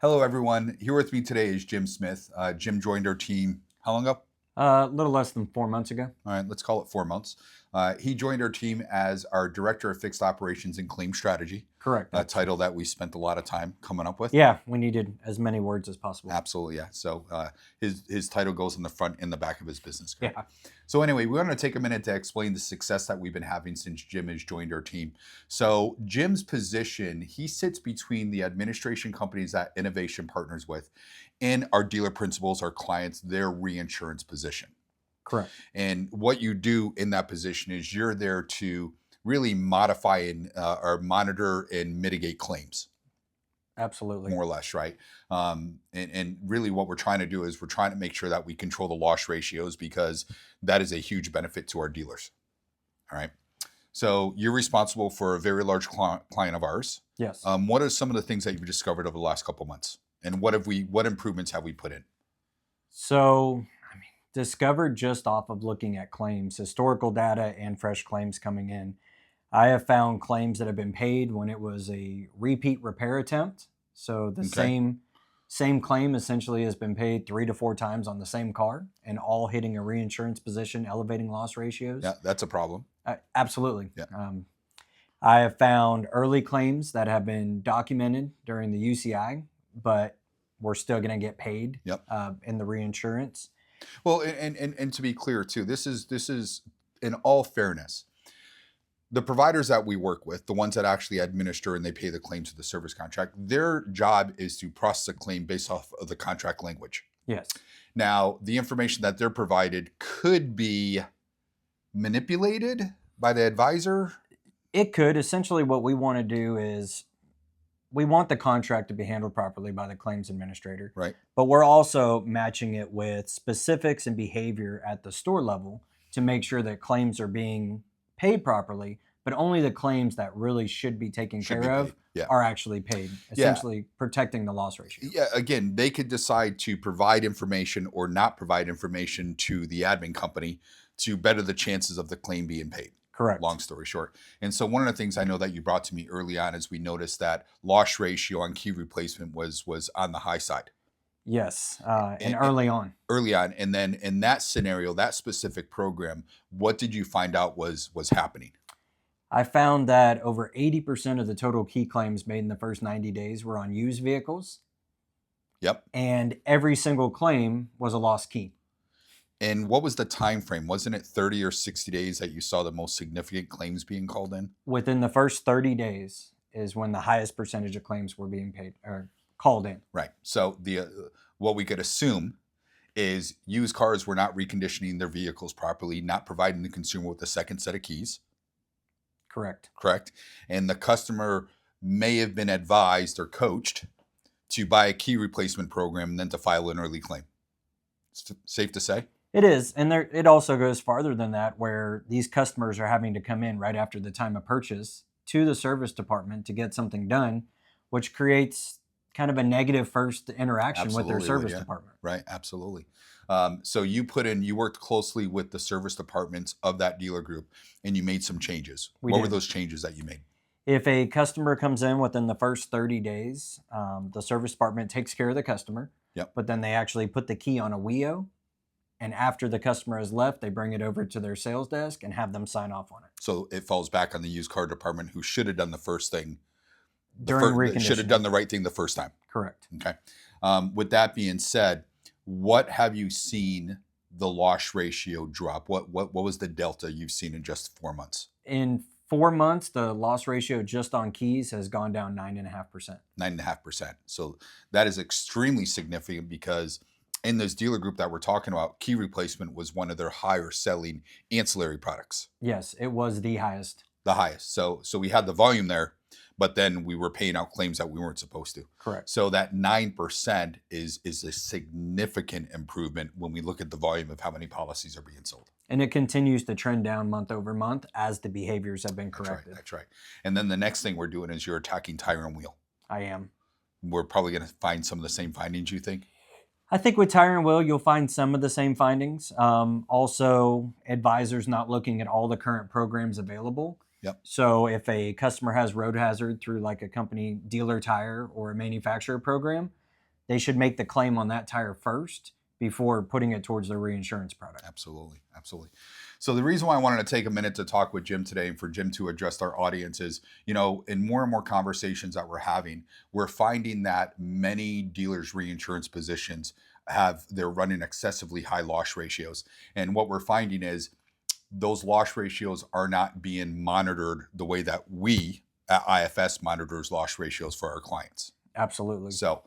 Hello, everyone. Here with me today is Jim Smith. Jim joined our team how long ago? A little less than 4 months ago. All right, let's call it 4 months. He joined our team as our Director of Fixed Operations and Claim Strategy, Correct. a title that we spent a lot of time coming up with. Yeah, we needed as many words as possible. Absolutely, yeah. So his title goes in the front and the back of his business card. Yeah. So anyway, we want to take a minute to explain the success that we've been having since Jim has joined our team. So Jim's position, he sits between the administration companies that Innovation partners with and our dealer principals, our clients, their reinsurance position. Correct. And what you do in that position is you're there to really modify and or monitor and mitigate claims. Absolutely. More or less, right? And really what we're trying to do is we're trying to make sure that we control the loss ratios because that is a huge benefit to our dealers. All right. So you're responsible for a very large client of ours. Yes. What are some of the things that you've discovered over the last couple of months? And what improvements have we put in? So, discovered just off of looking at claims, historical data and fresh claims coming in. I have found claims that have been paid when it was a repeat repair attempt. So the same claim essentially has been paid 3 to 4 times on the same car and all hitting a reinsurance position, elevating loss ratios. Yeah, that's a problem. Absolutely. Yeah. I have found early claims that have been documented during the UCI, but we're still going to get paid in the reinsurance. Well, and to be clear too, this is in all fairness, the providers that we work with, the ones that actually administer and they pay the claims to the service contract, their job is to process a claim based off of the contract language. Yes. Now, the information that they're provided could be manipulated by the advisor. It could. Essentially, what we want to do is we want the contract to be handled properly by the claims administrator. Right. But we're also matching it with specifics and behavior at the store level to make sure that claims are being paid properly, but only the claims that really should be taken care of are actually paid, essentially protecting the loss ratio. Yeah, again, they could decide to provide information or not provide information to the admin company to better the chances of the claim being paid. Correct. Long story short. And so one of the things I know that you brought to me early on is we noticed that loss ratio on key replacement was on the high side. Yes, and early on. Early on. And then in that scenario, that specific program, what did you find out was happening? I found that over 80% of the total key claims made in the first 90 days were on used vehicles. Yep. And every single claim was a lost key. And what was the time frame? Wasn't it 30 or 60 days that you saw the most significant claims being called in? Within the first 30 days is when the highest percentage of claims were being paid or called in. Right. So what we could assume is used cars were not reconditioning their vehicles properly, not providing the consumer with a second set of keys. Correct. And the customer may have been advised or coached to buy a key replacement program and then to file an early claim. It's safe to say? It is. And it also goes farther than that, where these customers are having to come in right after the time of purchase to the service department to get something done, which creates kind of a negative first interaction with their service department. Right. Absolutely. So you worked closely with the service departments of that dealer group and you made some changes. What were those changes that you made? If a customer comes in within the first 30 days, the service department takes care of the customer. Yep. But then they actually put the key on a WIO. And after the customer has left, they bring it over to their sales desk and have them sign off on it. So it falls back on the used car department who should have done the first thing. During reconditioning. Should have done the right thing the first time. Correct. Okay. With that being said, what have you seen the loss ratio drop? What was the delta you've seen in just 4 months? In 4 months, the loss ratio just on keys has gone down 9.5%. 9.5%. So that is extremely significant because in this dealer group that we're talking about, key replacement was one of their higher selling ancillary products. Yes, it was the highest. The highest. So we had the volume there, but then we were paying out claims that we weren't supposed to. Correct. So that 9% is a significant improvement when we look at the volume of how many policies are being sold. And it continues to trend down month over month as the behaviors have been corrected. That's right. And then the next thing we're doing is you're attacking tire and wheel. I am. We're probably going to find some of the same findings, you think? I think with tire and wheel, you'll find some of the same findings. Also, advisors not looking at all the current programs available. Yep. So if a customer has road hazard through like a company dealer tire or a manufacturer program, they should make the claim on that tire first before putting it towards their reinsurance product. Absolutely. Absolutely. So the reason why I wanted to take a minute to talk with Jim today and for Jim to address our audience is, in more and more conversations that we're having, we're finding that many dealers' reinsurance positions they're running excessively high loss ratios. And what we're finding is those loss ratios are not being monitored the way that we at IFS monitors loss ratios for our clients. Absolutely. So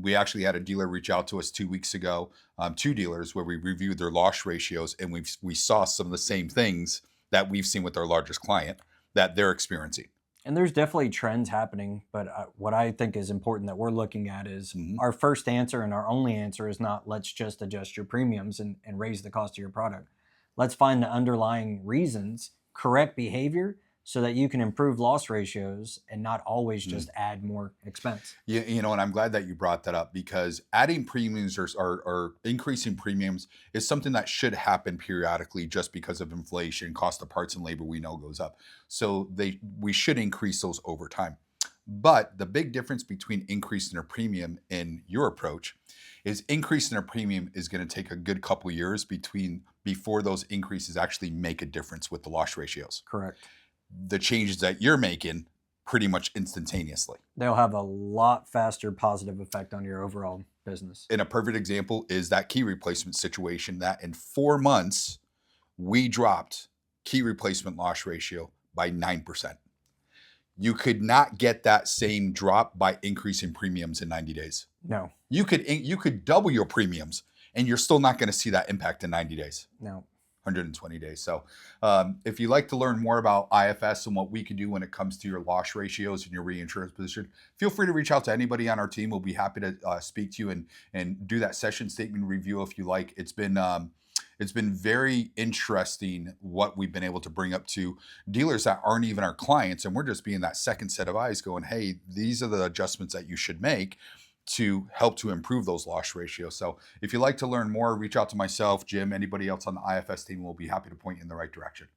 we actually had a dealer reach out to us 2 weeks ago, 2 dealers where we reviewed their loss ratios, and we saw some of the same things that we've seen with our largest client that they're experiencing. And there's definitely trends happening, but what I think is important that we're looking at is our first answer and our only answer is not let's just adjust your premiums and raise the cost of your product. Let's find the underlying reasons, correct behavior, so that you can improve loss ratios and not always just add more expense. And I'm glad that you brought that up, because adding premiums or increasing premiums is something that should happen periodically just because of inflation. Cost of parts and labor we know goes up. So we should increase those over time. But the big difference between increasing a premium and your approach is increasing a premium is going to take a good couple years before those increases actually make a difference with the loss ratios. Correct. The changes that you're making pretty much instantaneously. They'll have a lot faster positive effect on your overall business. And a perfect example is that key replacement situation that in 4 months, we dropped key replacement loss ratio by 9%. You could not get that same drop by increasing premiums in 90 days. No. You could double your premiums and you're still not going to see that impact in 90 days. No. 120 days. So if you'd like to learn more about IFS and what we can do when it comes to your loss ratios and your reinsurance position, feel free to reach out to anybody on our team. We'll be happy to speak to you and do that session statement review if you like. It's been very interesting what we've been able to bring up to dealers that aren't even our clients. And we're just being that second set of eyes going, hey, these are the adjustments that you should make to help to improve those loss ratios. So if you'd like to learn more, reach out to myself, Jim, anybody else on the IFS team. We'll be happy to point you in the right direction.